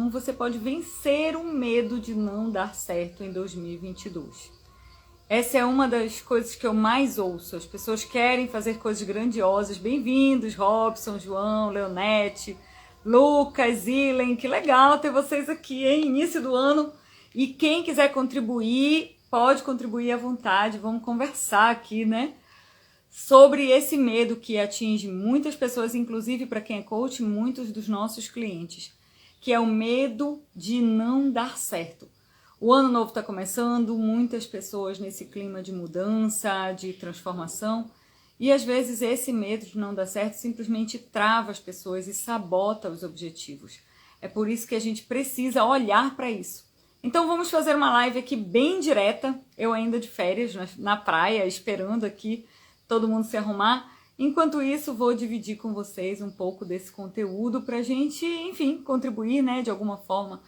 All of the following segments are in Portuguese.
como você pode vencer o medo de não dar certo em 2022. Essa é uma das coisas que eu mais ouço. As pessoas querem fazer coisas grandiosas. Bem-vindos, Robson, João, Leonete, Lucas, Ilen. Que legal ter vocês aqui, hein? Início do ano. E quem quiser contribuir, pode contribuir à vontade. Vamos conversar aqui, né? Sobre esse medo que atinge muitas pessoas, inclusive para quem é coach, muitos dos nossos clientes, que é o medo de não dar certo. O ano novo está começando, muitas pessoas nesse clima de mudança, de transformação, e às vezes esse medo de não dar certo simplesmente trava as pessoas e sabota os objetivos. É por isso que a gente precisa olhar para isso. Então vamos fazer uma live aqui bem direta, eu ainda de férias na praia, esperando aqui todo mundo se arrumar. Enquanto isso, vou dividir com vocês um pouco desse conteúdo para a gente, enfim, contribuir, né, de alguma forma,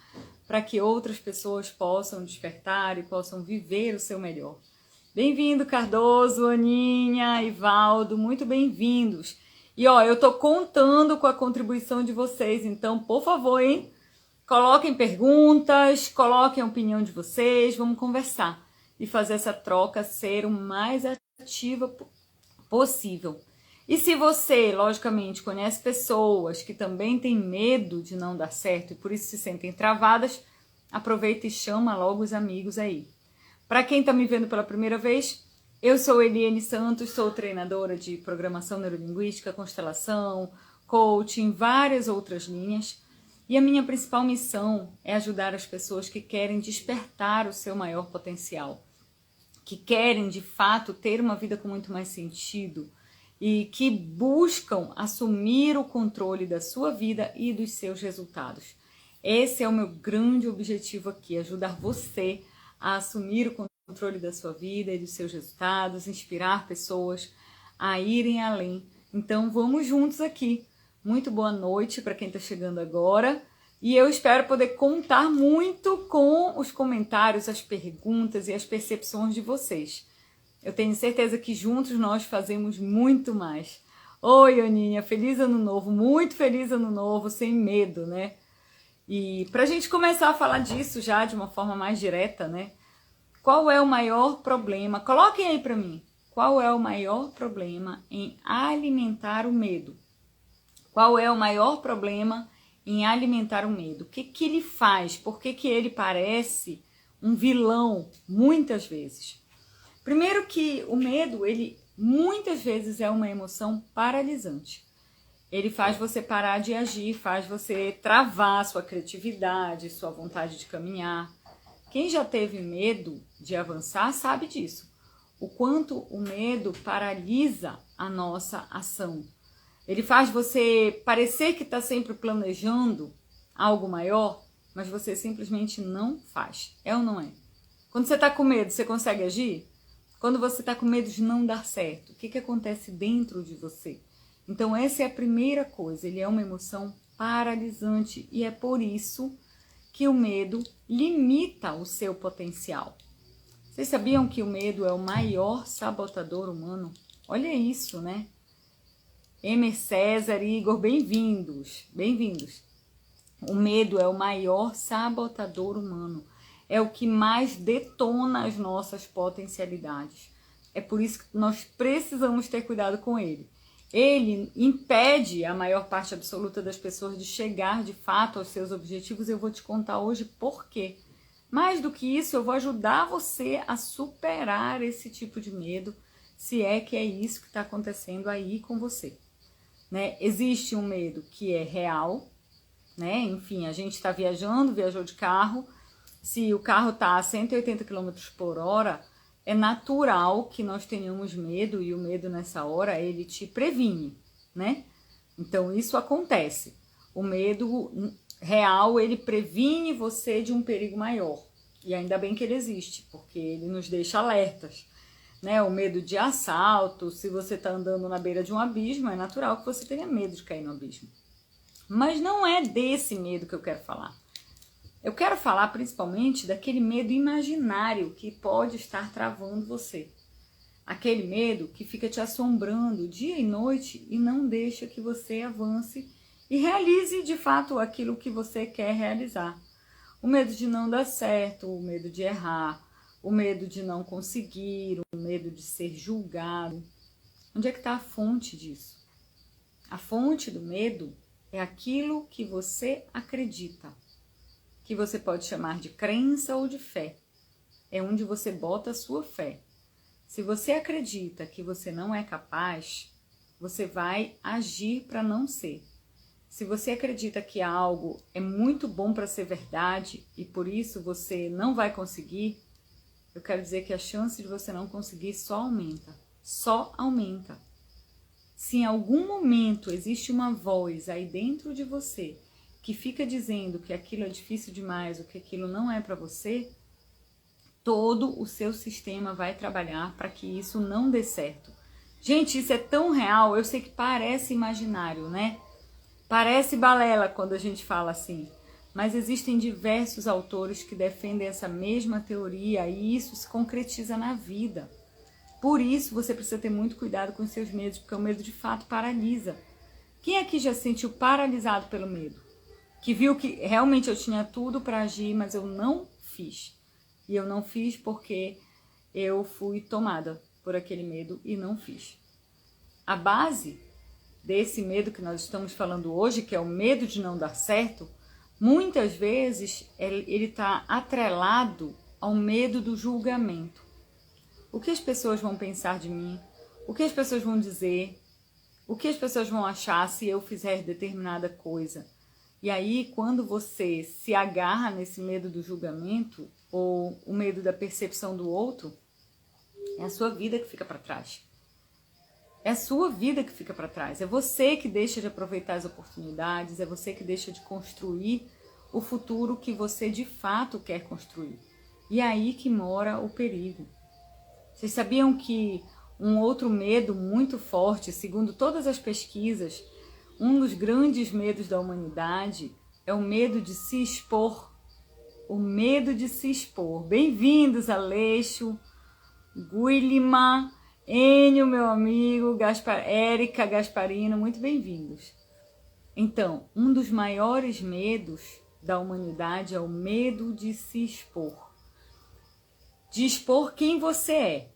para que outras pessoas possam despertar e possam viver o seu melhor. Bem-vindo, Cardoso, Aninha, Ivaldo, muito bem-vindos. E ó, eu tô contando com a contribuição de vocês, então, por favor, hein? Coloquem perguntas, coloquem a opinião de vocês, vamos conversar e fazer essa troca ser o mais ativa possível. E se você, logicamente, conhece pessoas que também têm medo de não dar certo e por isso se sentem travadas, aproveita e chama logo os amigos aí. Para quem está me vendo pela primeira vez, eu sou Eliane Santos, sou treinadora de programação neurolinguística, constelação, coaching, várias outras linhas. E a minha principal missão é ajudar as pessoas que querem despertar o seu maior potencial, que querem de fato ter uma vida com muito mais sentido e que buscam assumir o controle da sua vida e dos seus resultados. Esse é o meu grande objetivo aqui, ajudar você a assumir o controle da sua vida e dos seus resultados, inspirar pessoas a irem além. Então vamos juntos aqui. Muito boa noite para quem está chegando agora. E eu espero poder contar muito com os comentários, as perguntas e as percepções de vocês. Eu tenho certeza que juntos nós fazemos muito mais. Oi, Aninha, feliz ano novo, muito feliz ano novo, sem medo, né? E pra gente começar a falar disso já de uma forma mais direta, né? Qual é o maior problema? Coloquem aí pra mim. Qual é o maior problema em alimentar o medo? Qual é o maior problema em alimentar o medo? O que ele faz? Por que ele parece um vilão muitas vezes? Primeiro que o medo, ele muitas vezes é uma emoção paralisante. Ele faz você parar de agir, faz você travar sua criatividade, sua vontade de caminhar. Quem já teve medo de avançar sabe disso. O quanto o medo paralisa a nossa ação. Ele faz você parecer que está sempre planejando algo maior, mas você simplesmente não faz. É ou não é? Quando você está com medo, você consegue agir? Quando você está com medo de não dar certo, o que acontece dentro de você? Então essa é a primeira coisa, ele é uma emoção paralisante e é por isso que o medo limita o seu potencial. Vocês sabiam que o medo é o maior sabotador humano? Olha isso, né? Emer César, Igor, bem-vindos, bem-vindos. O medo é o maior sabotador humano, é o que mais detona as nossas potencialidades. É por isso que nós precisamos ter cuidado com ele. Ele impede a maior parte absoluta das pessoas de chegar de fato aos seus objetivos. Eu vou te contar hoje por quê. Mais do que isso, eu vou ajudar você a superar esse tipo de medo, se é que é isso que está acontecendo aí com você. Né? Existe um medo que é real, né? Enfim, a gente está viajou de carro, se o carro está a 180 km por hora, é natural que nós tenhamos medo, e o medo nessa hora, ele te previne, né? Então, isso acontece. O medo real, ele previne você de um perigo maior. E ainda bem que ele existe, porque ele nos deixa alertas, né? O medo de assalto, se você está andando na beira de um abismo, é natural que você tenha medo de cair no abismo. Mas não é desse medo que eu quero falar. Eu quero falar principalmente daquele medo imaginário que pode estar travando você. Aquele medo que fica te assombrando dia e noite e não deixa que você avance e realize de fato aquilo que você quer realizar. O medo de não dar certo, o medo de errar, o medo de não conseguir, o medo de ser julgado. Onde é que está a fonte disso? A fonte do medo é aquilo que você acredita, que você pode chamar de crença ou de fé. É onde você bota a sua fé. Se você acredita que você não é capaz, você vai agir para não ser. Se você acredita que algo é muito bom para ser verdade e por isso você não vai conseguir, eu quero dizer que a chance de você não conseguir só aumenta. Só aumenta. Se em algum momento existe uma voz aí dentro de você que fica dizendo que aquilo é difícil demais ou que aquilo não é para você, todo o seu sistema vai trabalhar para que isso não dê certo. Gente, isso é tão real, eu sei que parece imaginário, né? Parece balela quando a gente fala assim, mas existem diversos autores que defendem essa mesma teoria e isso se concretiza na vida. Por isso você precisa ter muito cuidado com os seus medos, porque o medo de fato paralisa. Quem aqui já se sentiu paralisado pelo medo? Que viu que realmente eu tinha tudo para agir, mas eu não fiz. E eu não fiz porque eu fui tomada por aquele medo e não fiz. A base desse medo que nós estamos falando hoje, que é o medo de não dar certo, muitas vezes ele está atrelado ao medo do julgamento. O que as pessoas vão pensar de mim? O que as pessoas vão dizer? O que as pessoas vão achar se eu fizer determinada coisa? E aí, quando você se agarra nesse medo do julgamento ou o medo da percepção do outro, é a sua vida que fica para trás. É a sua vida que fica para trás. É você que deixa de aproveitar as oportunidades, é você que deixa de construir o futuro que você de fato quer construir. E é aí que mora o perigo. Vocês sabiam que um outro medo muito forte, segundo todas as pesquisas, um dos grandes medos da humanidade é o medo de se expor. O medo de se expor. Bem-vindos, Aleixo, Guilherme, Enio, meu amigo, Érica Gasparino, muito bem-vindos. Então, um dos maiores medos da humanidade é o medo de se expor. De expor quem você é.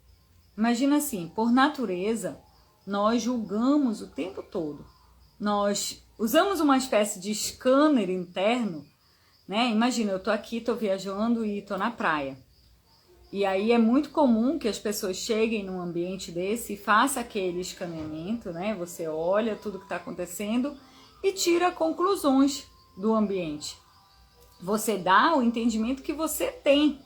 Imagina assim, por natureza, nós julgamos o tempo todo. Nós usamos uma espécie de scanner interno, né? Imagina, eu tô aqui, tô viajando e tô na praia. E aí é muito comum que as pessoas cheguem num ambiente desse e façam aquele escaneamento, né? Você olha tudo que está acontecendo e tira conclusões do ambiente. Você dá o entendimento que você tem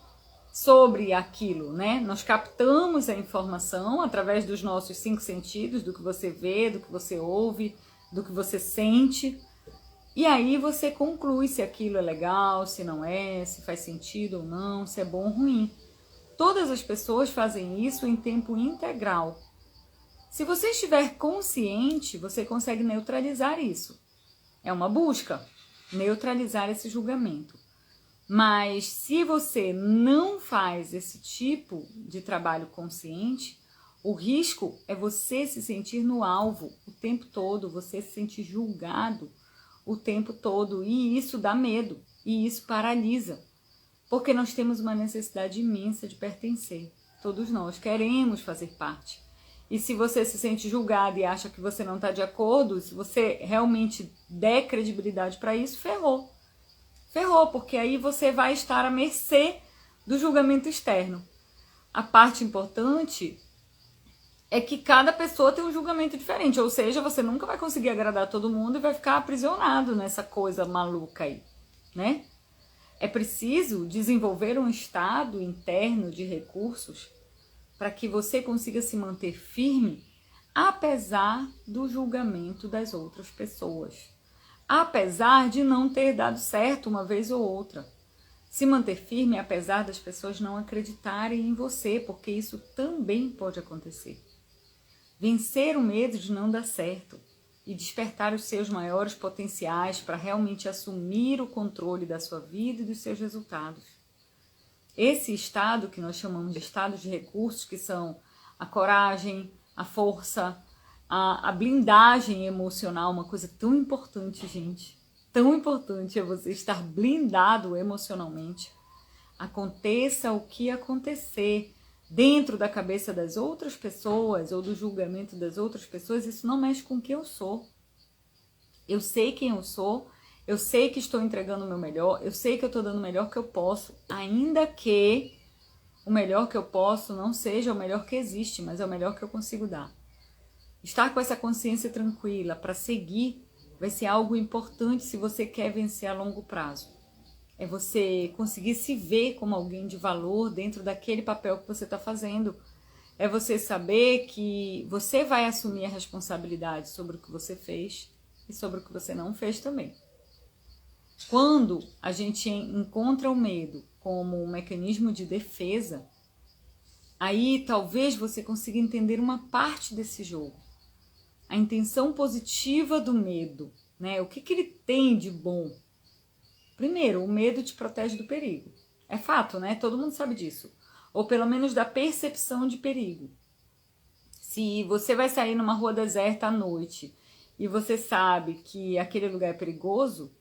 sobre aquilo, né? Nós captamos a informação através dos nossos 5 sentidos, do que você vê, do que você ouve, do que você sente. E aí você conclui se aquilo é legal, se não é, se faz sentido ou não, se é bom ou ruim. Todas as pessoas fazem isso em tempo integral. Se você estiver consciente, você consegue neutralizar isso. É uma busca, neutralizar esse julgamento. Mas se você não faz esse tipo de trabalho consciente, o risco é você se sentir no alvo o tempo todo, você se sentir julgado o tempo todo. E isso dá medo, e isso paralisa. Porque nós temos uma necessidade imensa de pertencer. Todos nós queremos fazer parte. E se você se sente julgado e acha que você não está de acordo, se você realmente der credibilidade para isso, ferrou. Ferrou, porque aí você vai estar à mercê do julgamento externo. A parte importante é que cada pessoa tem um julgamento diferente, ou seja, você nunca vai conseguir agradar todo mundo e vai ficar aprisionado nessa coisa maluca aí, né? É preciso desenvolver um estado interno de recursos para que você consiga se manter firme apesar do julgamento das outras pessoas. Apesar de não ter dado certo uma vez ou outra. Se manter firme apesar das pessoas não acreditarem em você, porque isso também pode acontecer. Vencer o medo de não dar certo e despertar os seus maiores potenciais para realmente assumir o controle da sua vida e dos seus resultados. Esse estado que nós chamamos de estado de recursos, que são a coragem, a força, a blindagem emocional, uma coisa tão importante, gente. Tão importante é você estar blindado emocionalmente. Aconteça o que acontecer dentro da cabeça das outras pessoas ou do julgamento das outras pessoas, isso não mexe com quem eu sou. Eu sei quem eu sou, eu sei que estou entregando o meu melhor, eu sei que eu estou dando o melhor que eu posso, ainda que o melhor que eu posso não seja o melhor que existe, mas é o melhor que eu consigo dar. Estar com essa consciência tranquila para seguir vai ser algo importante se você quer vencer a longo prazo. É você conseguir se ver como alguém de valor dentro daquele papel que você está fazendo. É você saber que você vai assumir a responsabilidade sobre o que você fez e sobre o que você não fez também. Quando a gente encontra o medo como um mecanismo de defesa, aí talvez você consiga entender uma parte desse jogo. A intenção positiva do medo, né? O que ele tem de bom? Primeiro, o medo te protege do perigo. É fato, né? Todo mundo sabe disso. Ou pelo menos da percepção de perigo. Se você vai sair numa rua deserta à noite e você sabe que aquele lugar é perigoso,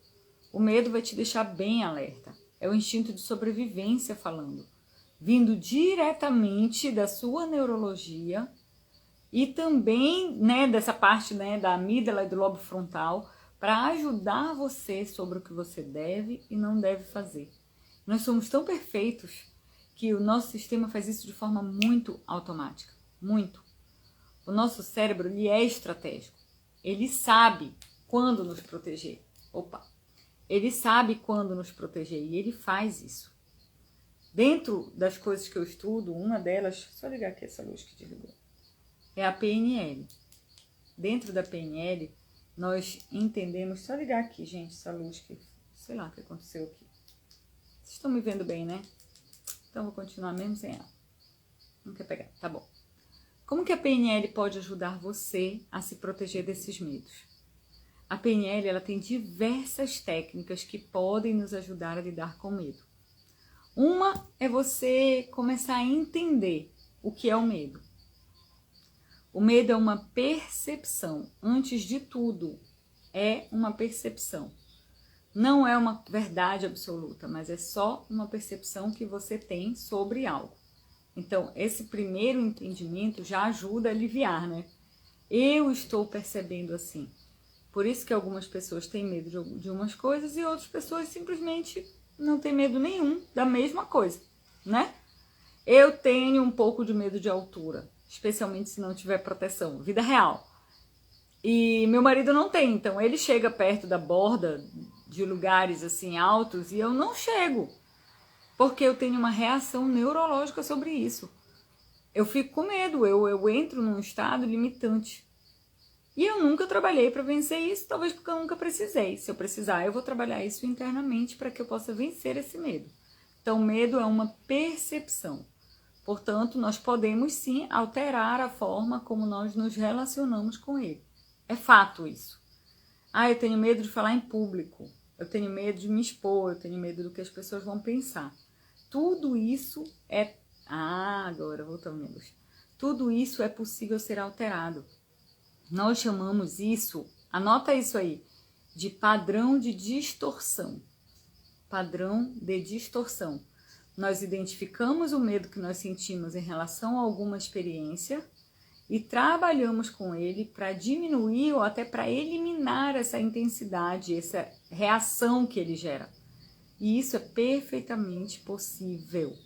o medo vai te deixar bem alerta. É o instinto de sobrevivência falando. Vindo diretamente da sua neurologia e também, né, dessa parte, né, da amígdala e do lobo frontal, para ajudar você sobre o que você deve e não deve fazer. Nós somos tão perfeitos que o nosso sistema faz isso de forma muito automática, muito. O nosso cérebro, ele é estratégico. Ele sabe quando nos proteger. Ele sabe quando nos proteger e ele faz isso. Dentro das coisas que eu estudo, uma delas, só ligar aqui essa luz que desligou, é a PNL. Dentro da PNL, nós entendemos, só ligar aqui, gente, essa luz que, sei lá o que aconteceu aqui. Vocês estão me vendo bem, né? Então vou continuar mesmo sem ela. Não quer pegar, tá bom. Como que a PNL pode ajudar você a se proteger desses medos? A PNL, ela tem diversas técnicas que podem nos ajudar a lidar com o medo. Uma é você começar a entender o que é o medo. O medo é uma percepção. Antes de tudo, é uma percepção. Não é uma verdade absoluta, mas é só uma percepção que você tem sobre algo. Então, esse primeiro entendimento já ajuda a aliviar, né? Eu estou percebendo assim. Por isso que algumas pessoas têm medo de umas coisas e outras pessoas simplesmente não têm medo nenhum da mesma coisa, né? Eu tenho um pouco de medo de altura, especialmente se não tiver proteção, vida real. E meu marido não tem, então ele chega perto da borda de lugares assim altos e eu não chego, porque eu tenho uma reação neurológica sobre isso. Eu fico com medo, eu entro num estado limitante. E eu nunca trabalhei para vencer isso, talvez porque eu nunca precisei. Se eu precisar, eu vou trabalhar isso internamente para que eu possa vencer esse medo. Então, medo é uma percepção. Portanto, nós podemos sim alterar a forma como nós nos relacionamos com ele. É fato isso. Eu tenho medo de falar em público. Eu tenho medo de me expor. Eu tenho medo do que as pessoas vão pensar. Tudo isso é... agora voltamos. Tudo isso é possível ser alterado. Nós chamamos isso, anota isso aí, de padrão de distorção. Padrão de distorção. Nós identificamos o medo que nós sentimos em relação a alguma experiência e trabalhamos com ele para diminuir ou até para eliminar essa intensidade, essa reação que ele gera. E isso é perfeitamente possível.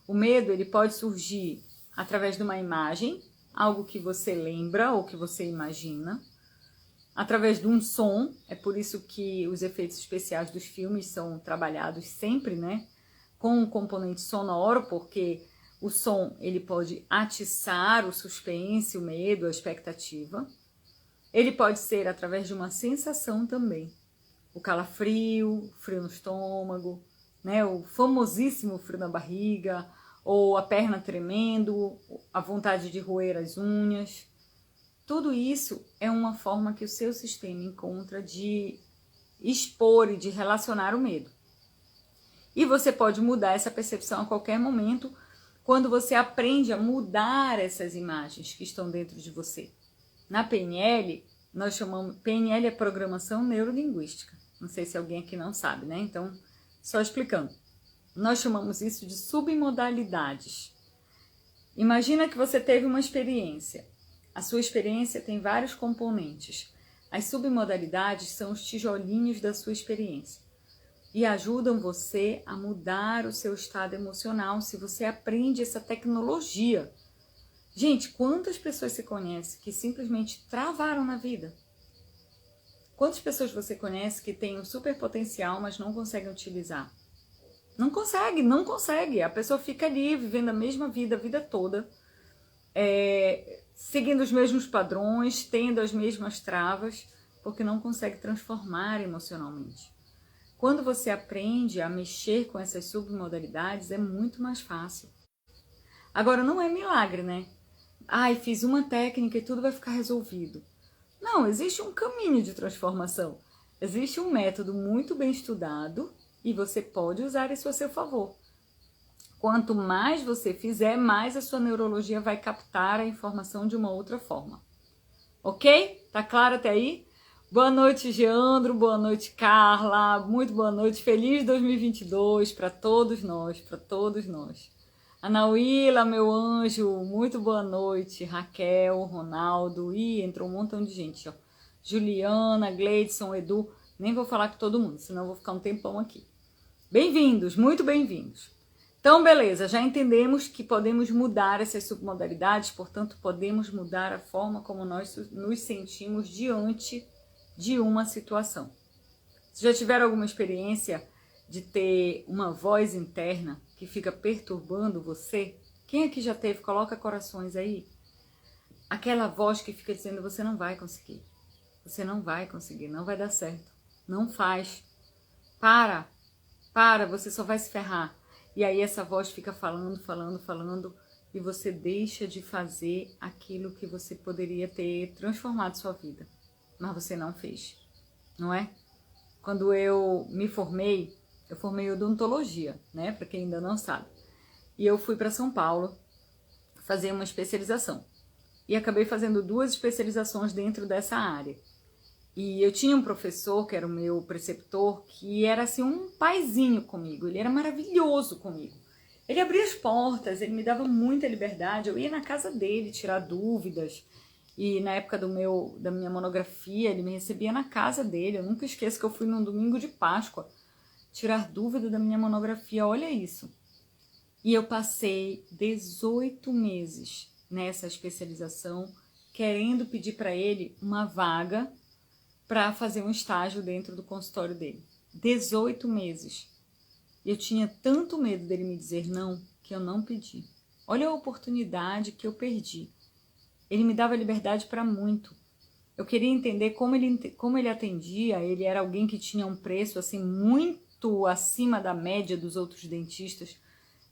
O medo, ele pode surgir através de uma imagem, algo que você lembra ou que você imagina, através de um som. É por isso que os efeitos especiais dos filmes são trabalhados sempre, né, com um componente sonoro, porque o som, ele pode atiçar o suspense, o medo, a expectativa. Ele pode ser através de uma sensação também, o calafrio, o frio no estômago, né, o famosíssimo frio na barriga, ou a perna tremendo, a vontade de roer as unhas. Tudo isso é uma forma que o seu sistema encontra de expor e de relacionar o medo. E você pode mudar essa percepção a qualquer momento, quando você aprende a mudar essas imagens que estão dentro de você. Na PNL, nós chamamos... PNL é Programação Neurolinguística. Não sei se alguém aqui não sabe, né? Então, só explicando. Nós chamamos isso de submodalidades. Imagina que você teve uma experiência. A sua experiência tem vários componentes. As submodalidades são os tijolinhos da sua experiência e ajudam você a mudar o seu estado emocional se você aprende essa tecnologia. Gente, quantas pessoas você conhece que simplesmente travaram na vida? Quantas pessoas você conhece que têm um super potencial, mas não conseguem utilizar? Não consegue, não consegue. A pessoa fica ali, vivendo a mesma vida a vida toda, seguindo os mesmos padrões, tendo as mesmas travas, porque não consegue transformar emocionalmente. Quando você aprende a mexer com essas submodalidades, é muito mais fácil. Agora, não é milagre, né? Ai, fiz uma técnica e tudo vai ficar resolvido. Não, existe um caminho de transformação. Existe um método muito bem estudado e você pode usar isso a seu favor. Quanto mais você fizer, mais a sua neurologia vai captar a informação de uma outra forma. Ok? Tá claro até aí? Boa noite, Geandro. Boa noite, Carla. Muito boa noite. Feliz 2022 para todos nós, para todos nós. Anauíla, meu anjo, muito boa noite. Raquel, Ronaldo, entrou um montão de gente, ó. Juliana, Gleidson, Edu, nem vou falar com todo mundo, senão eu vou ficar um tempão aqui. Bem-vindos, muito bem-vindos. Então, beleza, já entendemos que podemos mudar essas submodalidades, portanto, podemos mudar a forma como nós nos sentimos diante de uma situação. Vocês já tiveram alguma experiência de ter uma voz interna que fica perturbando você? Quem aqui já teve? Coloca corações aí. Aquela voz que fica dizendo, você não vai conseguir. Você não vai conseguir, não vai dar certo. Não faz. Para, você só vai se ferrar. E aí essa voz fica falando, e você deixa de fazer aquilo que você poderia ter transformado sua vida. Mas você não fez, não é? Quando eu me formei, eu formei odontologia, né? Para quem ainda não sabe. E eu fui para São Paulo fazer uma especialização. E acabei fazendo 2 especializações dentro dessa área. E eu tinha um professor, que era o meu preceptor, que era assim um paizinho comigo. Ele era maravilhoso comigo. Ele abria as portas, ele me dava muita liberdade. Eu ia na casa dele tirar dúvidas. E na época da minha monografia, ele me recebia na casa dele. Eu nunca esqueço que eu fui num domingo de Páscoa tirar dúvida da minha monografia. Olha isso. E eu passei 18 meses nessa especialização, querendo pedir para ele uma vaga para fazer um estágio dentro do consultório dele. 18 meses. Eu tinha tanto medo dele me dizer não, que eu não pedi. Olha a oportunidade que eu perdi. Ele me dava liberdade para muito. Eu queria entender como ele atendia. Ele era alguém que tinha um preço assim muito acima da média dos outros dentistas.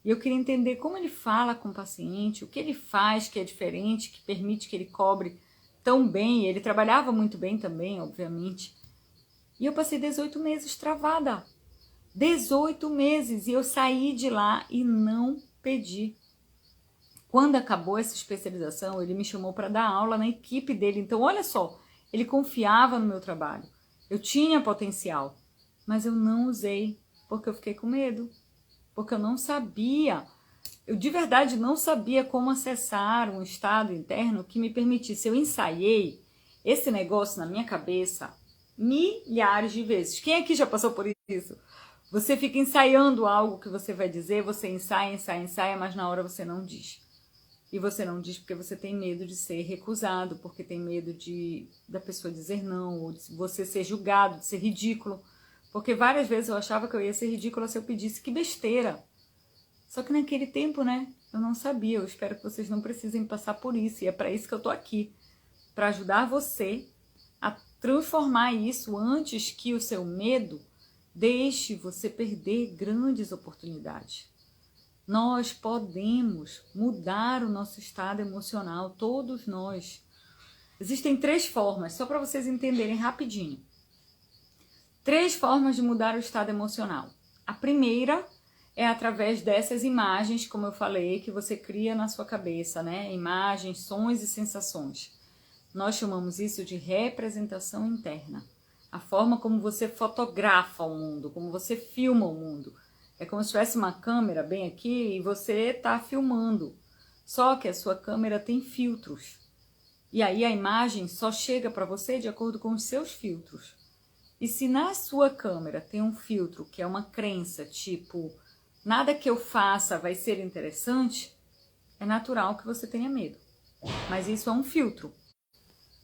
E eu queria entender como ele fala com o paciente, o que ele faz que é diferente, que permite que ele cobre tão bem. Ele trabalhava muito bem também, obviamente. E eu passei 18 meses travada. 18 meses. E eu saí de lá e não pedi. Quando acabou essa especialização, ele me chamou para dar aula na equipe dele. Então, olha só, ele confiava no meu trabalho. Eu tinha potencial, mas eu não usei porque eu fiquei com medo. Porque eu não sabia, eu de verdade não sabia como acessar um estado interno que me permitisse. Eu ensaiei esse negócio na minha cabeça milhares de vezes. Quem aqui já passou por isso? Você fica ensaiando algo que você vai dizer, você ensaia, mas na hora você não diz. E você não diz porque você tem medo de ser recusado, porque tem medo da pessoa dizer não, ou de você ser julgado, de ser ridículo. Porque várias vezes eu achava que eu ia ser ridícula se eu pedisse. Que besteira! Só que naquele tempo, né, eu não sabia. Eu espero que vocês não precisem passar por isso. E é para isso que eu tô aqui. Para ajudar você a transformar isso antes que o seu medo deixe você perder grandes oportunidades. Nós podemos mudar o nosso estado emocional, todos nós. Existem 3 formas, só para vocês entenderem rapidinho. 3 formas de mudar o estado emocional. A primeira é através dessas imagens, como eu falei, que você cria na sua cabeça, né? Imagens, sons e sensações. Nós chamamos isso de representação interna. A forma como você fotografa o mundo, como você filma o mundo. É como se tivesse uma câmera bem aqui e você está filmando. Só que a sua câmera tem filtros. E aí a imagem só chega para você de acordo com os seus filtros. E se na sua câmera tem um filtro que é uma crença, tipo, nada que eu faça vai ser interessante, é natural que você tenha medo. Mas isso é um filtro.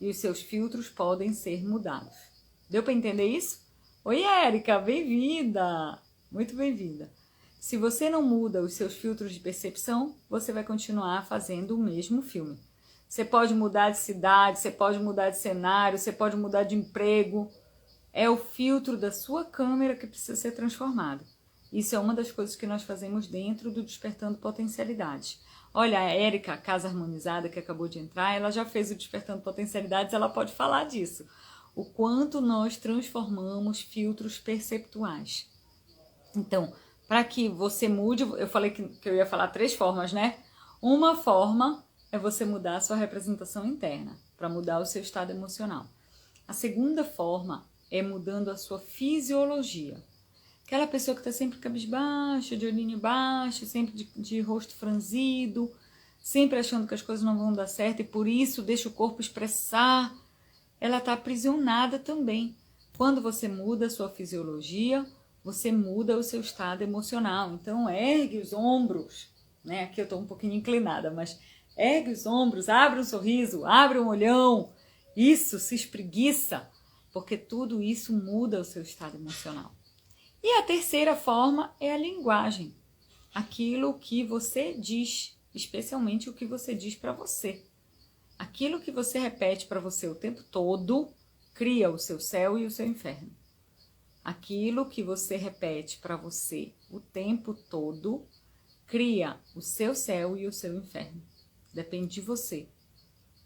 E os seus filtros podem ser mudados. Deu para entender isso? Oi, Érica, bem-vinda! Muito bem-vinda. Se você não muda os seus filtros de percepção, você vai continuar fazendo o mesmo filme. Você pode mudar de cidade, você pode mudar de cenário, você pode mudar de emprego. É o filtro da sua câmera que precisa ser transformado. Isso é uma das coisas que nós fazemos dentro do Despertando Potencialidades. Olha, a Érica, a Casa Harmonizada, que acabou de entrar, ela já fez o Despertando Potencialidades, ela pode falar disso. O quanto nós transformamos filtros perceptuais. Então, para que você mude, eu falei que eu ia falar 3 formas, né? Uma forma é você mudar a sua representação interna, para mudar o seu estado emocional. A segunda forma é mudando a sua fisiologia. Aquela pessoa que está sempre cabisbaixa, de olhinho baixo, sempre de rosto franzido, sempre achando que as coisas não vão dar certo e por isso deixa o corpo expressar, ela está aprisionada também. Quando você muda a sua fisiologia, você muda o seu estado emocional. Então, ergue os ombros, né? Aqui eu estou um pouquinho inclinada, mas ergue os ombros, abre um sorriso, abre um olhão. Isso, se espreguiça, porque tudo isso muda o seu estado emocional. E a terceira forma é a linguagem. Aquilo que você diz, especialmente o que você diz para você. Aquilo que você repete para você o tempo todo cria o seu céu e o seu inferno. Aquilo que você repete para você o tempo todo cria o seu céu e o seu inferno. Depende de você.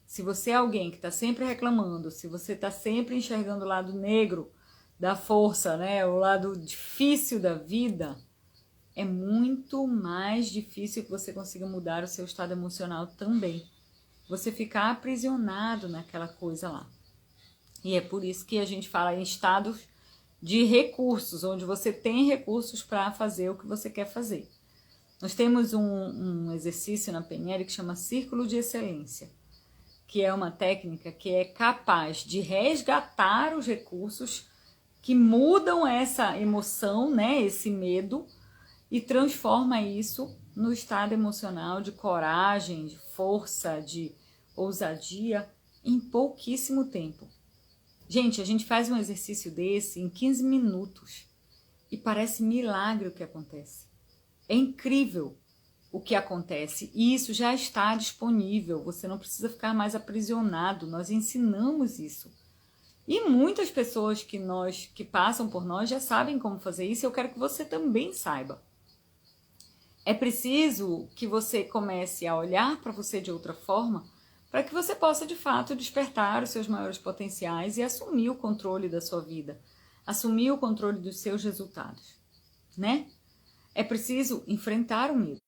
Se você é alguém que está sempre reclamando, se você está sempre enxergando o lado negro da força, né, o lado difícil da vida, é muito mais difícil que você consiga mudar o seu estado emocional também. Você ficar aprisionado naquela coisa lá. E é por isso que a gente fala em estados de recursos, onde você tem recursos para fazer o que você quer fazer. Nós temos um exercício na PNL que chama Círculo de Excelência, que é uma técnica que é capaz de resgatar os recursos que mudam essa emoção, né, esse medo, e transforma isso no estado emocional de coragem, de força, de ousadia em pouquíssimo tempo. Gente, a gente faz um exercício desse em 15 minutos e parece milagre o que acontece. É incrível o que acontece e isso já está disponível, você não precisa ficar mais aprisionado, nós ensinamos isso. E muitas pessoas que passam por nós já sabem como fazer isso e eu quero que você também saiba. É preciso que você comece a olhar para você de outra forma para que você possa, de fato, despertar os seus maiores potenciais e assumir o controle da sua vida, assumir o controle dos seus resultados, né? É preciso enfrentar o medo.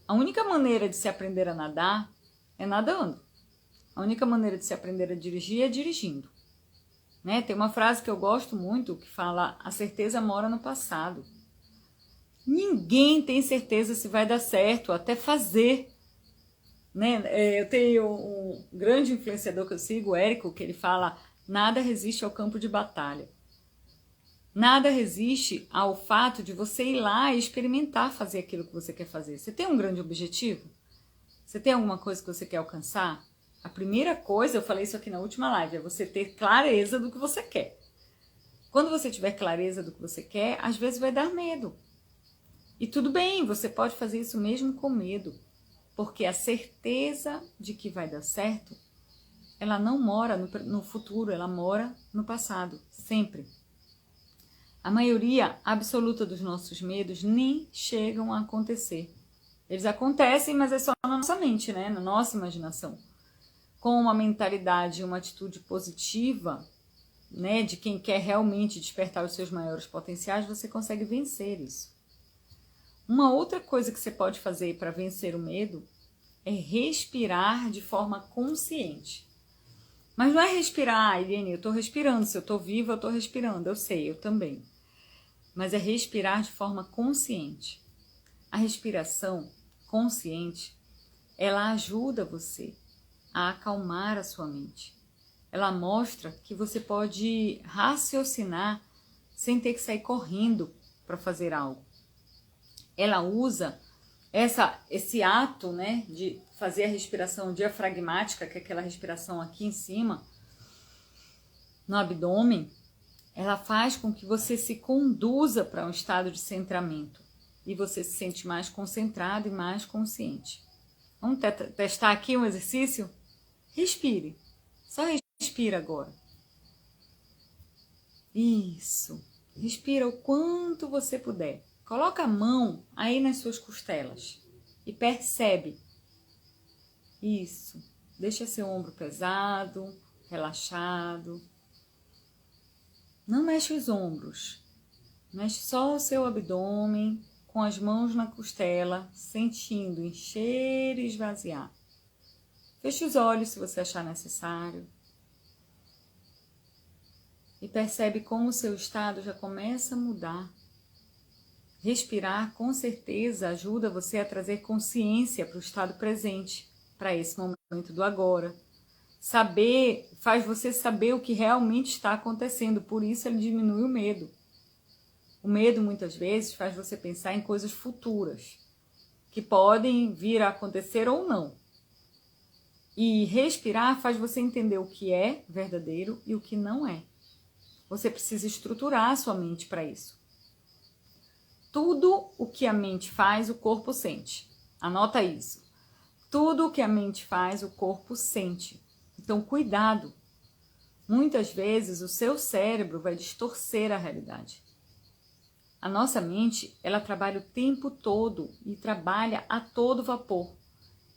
A única maneira de se aprender a nadar é nadando. A única maneira de se aprender a dirigir é dirigindo. Né? Tem uma frase que eu gosto muito que fala: a certeza mora no passado. Ninguém tem certeza se vai dar certo, até fazer. Né? Eu tenho um grande influenciador que eu sigo, o Érico, que ele fala: nada resiste ao campo de batalha. Nada resiste ao fato de você ir lá e experimentar fazer aquilo que você quer fazer. Você tem um grande objetivo? Você tem alguma coisa que você quer alcançar? A primeira coisa, eu falei isso aqui na última live, é você ter clareza do que você quer. Quando você tiver clareza do que você quer, às vezes vai dar medo. E tudo bem, você pode fazer isso mesmo com medo. Porque a certeza de que vai dar certo, ela não mora no futuro, ela mora no passado, sempre. A maioria absoluta dos nossos medos nem chegam a acontecer. Eles acontecem, mas é só na nossa mente, né? Na nossa imaginação. Com uma mentalidade e uma atitude positiva, né, de quem quer realmente despertar os seus maiores potenciais, você consegue vencer isso. Uma outra coisa que você pode fazer para vencer o medo é respirar de forma consciente. Mas não é respirar, Eliane, eu tô respirando, se eu tô viva, eu tô respirando, eu sei, eu também. Mas é respirar de forma consciente. A respiração consciente, ela ajuda você a acalmar a sua mente. Ela mostra que você pode raciocinar sem ter que sair correndo para fazer algo. Ela usa esse ato, né, de fazer a respiração diafragmática, que é aquela respiração aqui em cima, no abdômen, ela faz com que você se conduza para um estado de centramento e você se sente mais concentrado e mais consciente. Vamos testar aqui um exercício? Respire. Só respira agora. Isso. Respira o quanto você puder. Coloca a mão aí nas suas costelas e percebe. Isso. Deixa seu ombro pesado, relaxado. Não mexe os ombros. Mexe só o seu abdômen com as mãos na costela, sentindo encher e esvaziar. Feche os olhos se você achar necessário. E percebe como o seu estado já começa a mudar. Respirar, com certeza, ajuda você a trazer consciência para o estado presente, para esse momento do agora. Saber faz você saber o que realmente está acontecendo, por isso ele diminui o medo. O medo, muitas vezes, faz você pensar em coisas futuras, que podem vir a acontecer ou não. E respirar faz você entender o que é verdadeiro e o que não é. Você precisa estruturar a sua mente para isso. Tudo o que a mente faz, o corpo sente. Anota isso. Tudo o que a mente faz, o corpo sente. Então, cuidado. Muitas vezes o seu cérebro vai distorcer a realidade. A nossa mente, ela trabalha o tempo todo e trabalha a todo vapor.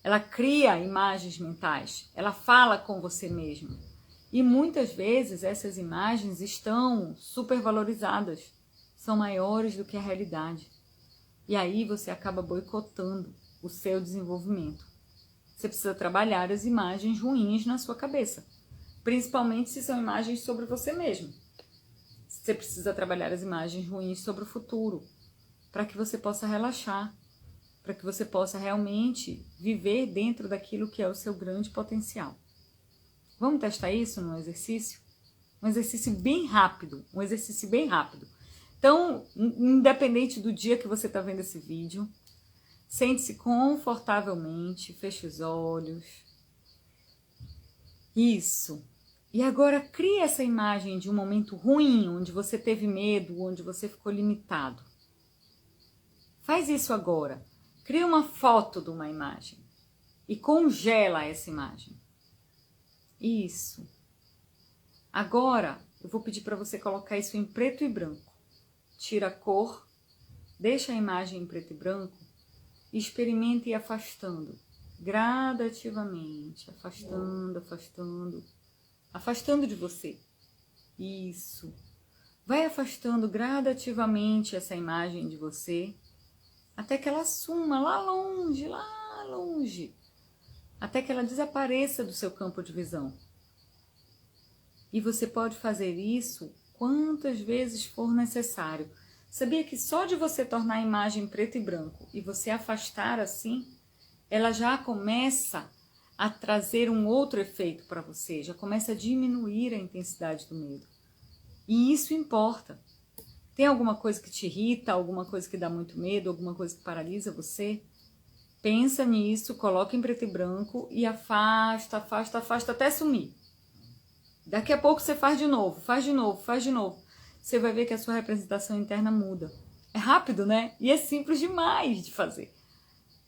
Ela cria imagens mentais, ela fala com você mesmo. E muitas vezes essas imagens estão supervalorizadas, são maiores do que a realidade. E aí você acaba boicotando o seu desenvolvimento. Você precisa trabalhar as imagens ruins na sua cabeça, principalmente se são imagens sobre você mesmo. Você precisa trabalhar as imagens ruins sobre o futuro, para que você possa relaxar, para que você possa realmente viver dentro daquilo que é o seu grande potencial. Vamos testar isso num exercício? Um exercício bem rápido, Então, independente do dia que você está vendo esse vídeo, sente-se confortavelmente, feche os olhos. Isso. E agora cria essa imagem de um momento ruim, onde você teve medo, onde você ficou limitado. Faz isso agora. Cria uma foto de uma imagem e congela essa imagem. Isso. Agora, eu vou pedir para você colocar isso em preto e branco. Tira a cor, deixa a imagem em preto e branco e experimenta ir afastando, gradativamente, afastando de você. Isso. Vai afastando gradativamente essa imagem de você, até que ela suma lá longe, até que ela desapareça do seu campo de visão. E você pode fazer isso quantas vezes for necessário. Sabia que só de você tornar a imagem preto e branco e você afastar assim, ela já começa a trazer um outro efeito para você, já começa a diminuir a intensidade do medo. E isso importa. Tem alguma coisa que te irrita, alguma coisa que dá muito medo, alguma coisa que paralisa você? Pensa nisso, coloca em preto e branco e afasta até sumir. Daqui a pouco você faz de novo. Você vai ver que a sua representação interna muda. É rápido, né? E é simples demais de fazer.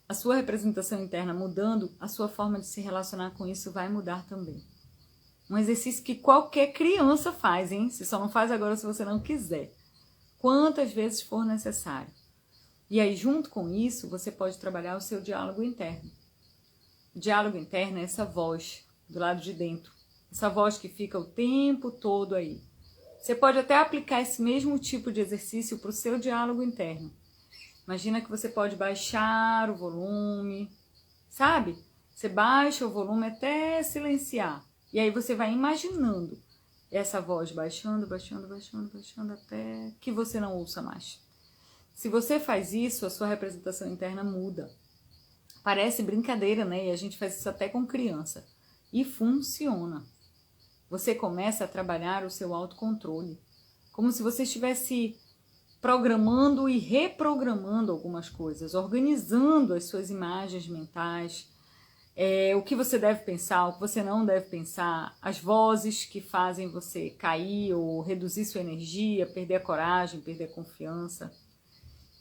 A sua representação interna mudando, a sua forma de se relacionar com isso vai mudar também. Um exercício que qualquer criança faz, hein? Você só não faz agora se você não quiser. Quantas vezes for necessário. E aí, junto com isso, você pode trabalhar o seu diálogo interno. O diálogo interno é essa voz do lado de dentro. Essa voz que fica o tempo todo aí. Você pode até aplicar esse mesmo tipo de exercício para o seu diálogo interno. Imagina que você pode baixar o volume, sabe? Você baixa o volume até silenciar. E aí você vai imaginando essa voz baixando, baixando, baixando, baixando, até que você não ouça mais. Se você faz isso, a sua representação interna muda. Parece brincadeira, né? E a gente faz isso até com criança. E funciona. Você começa a trabalhar o seu autocontrole. Como se você estivesse programando e reprogramando algumas coisas, organizando as suas imagens mentais, o que você deve pensar, o que você não deve pensar, as vozes que fazem você cair ou reduzir sua energia, perder a coragem, perder a confiança.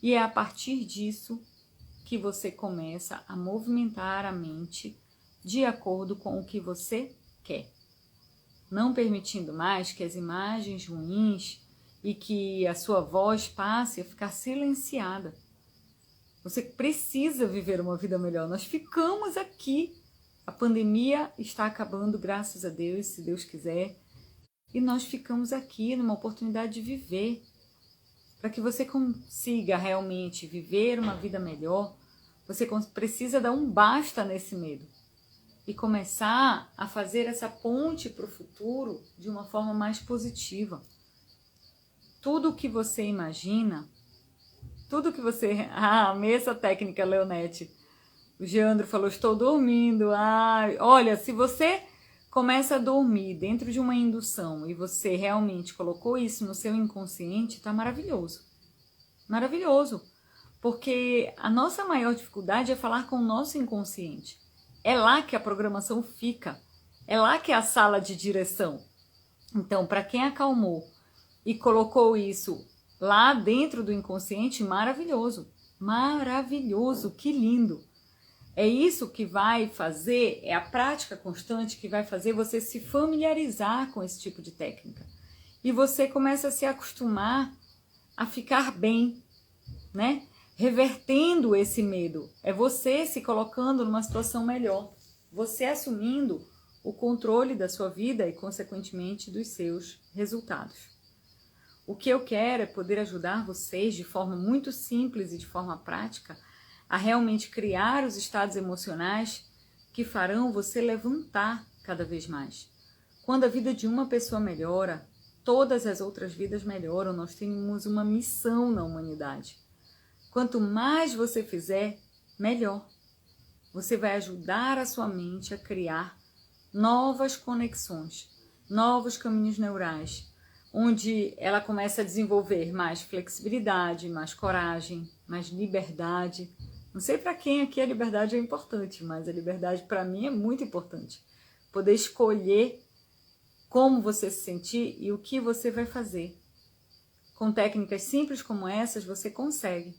E é a partir disso que você começa a movimentar a mente de acordo com o que você quer. Não permitindo mais que as imagens ruins e que a sua voz passe a ficar silenciada. Você precisa viver uma vida melhor. Nós ficamos aqui. A pandemia está acabando, graças a Deus, se Deus quiser. E nós ficamos aqui numa oportunidade de viver. Para que você consiga realmente viver uma vida melhor, você precisa dar um basta nesse medo. E começar a fazer essa ponte para o futuro de uma forma mais positiva. Tudo que você imagina, tudo que você... amei essa técnica, Leonete. O Geandro falou, estou dormindo. Olha, se você começa a dormir dentro de uma indução e você realmente colocou isso no seu inconsciente, tá maravilhoso. Maravilhoso. Porque a nossa maior dificuldade é falar com o nosso inconsciente. É lá que a programação fica. É lá que é a sala de direção. Então, para quem acalmou e colocou isso lá dentro do inconsciente, maravilhoso. Maravilhoso, que lindo. É isso que vai fazer, é a prática constante que vai fazer você se familiarizar com esse tipo de técnica. E você começa a se acostumar a ficar bem, né? Revertendo esse medo. É você se colocando numa situação melhor. Você assumindo o controle da sua vida e, consequentemente, dos seus resultados. O que eu quero é poder ajudar vocês de forma muito simples e de forma prática a realmente criar os estados emocionais que farão você levantar cada vez mais. Quando a vida de uma pessoa melhora, todas as outras vidas melhoram. Nós temos uma missão na humanidade. Quanto mais você fizer, melhor. Você vai ajudar a sua mente a criar novas conexões, novos caminhos neurais, onde ela começa a desenvolver mais flexibilidade, mais coragem, mais liberdade. Não sei para quem aqui a liberdade é importante, mas a liberdade para mim é muito importante. Poder escolher como você se sentir e o que você vai fazer. Com técnicas simples como essas, você consegue.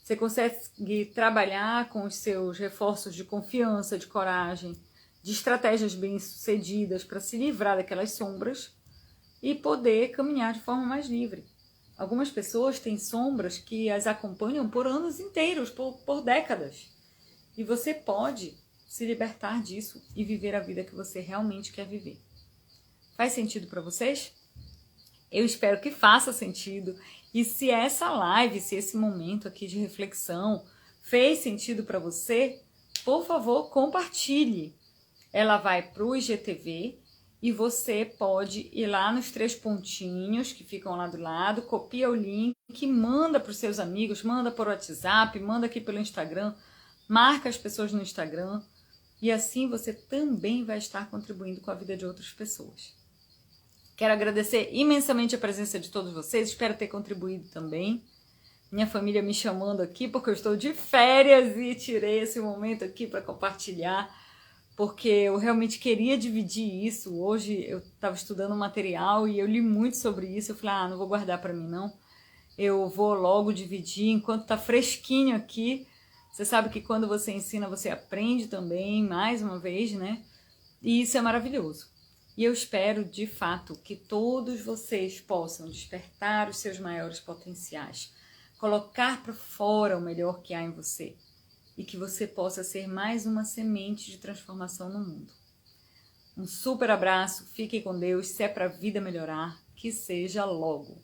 Você consegue trabalhar com os seus reforços de confiança, de coragem, de estratégias bem-sucedidas para se livrar daquelas sombras e poder caminhar de forma mais livre. Algumas pessoas têm sombras que as acompanham por anos inteiros, por décadas. E você pode se libertar disso e viver a vida que você realmente quer viver. Faz sentido para vocês? Eu espero que faça sentido. E se essa live, se esse momento aqui de reflexão fez sentido para você, por favor, compartilhe. Ela vai para o IGTV e você pode ir lá nos 3 pontinhos que ficam lá do lado, copia o link, manda para os seus amigos, manda por WhatsApp, manda aqui pelo Instagram, marca as pessoas no Instagram e assim você também vai estar contribuindo com a vida de outras pessoas. Quero agradecer imensamente a presença de todos vocês, espero ter contribuído também. Minha família me chamando aqui porque eu estou de férias e tirei esse momento aqui para compartilhar, porque eu realmente queria dividir isso. Hoje eu estava estudando material e eu li muito sobre isso, eu falei, não vou guardar para mim não, eu vou logo dividir enquanto está fresquinho aqui. Você sabe que quando você ensina, você aprende também, mais uma vez, né? E isso é maravilhoso. E eu espero, de fato, que todos vocês possam despertar os seus maiores potenciais, colocar para fora o melhor que há em você e que você possa ser mais uma semente de transformação no mundo. Um super abraço, fiquem com Deus, se é para a vida melhorar, que seja logo.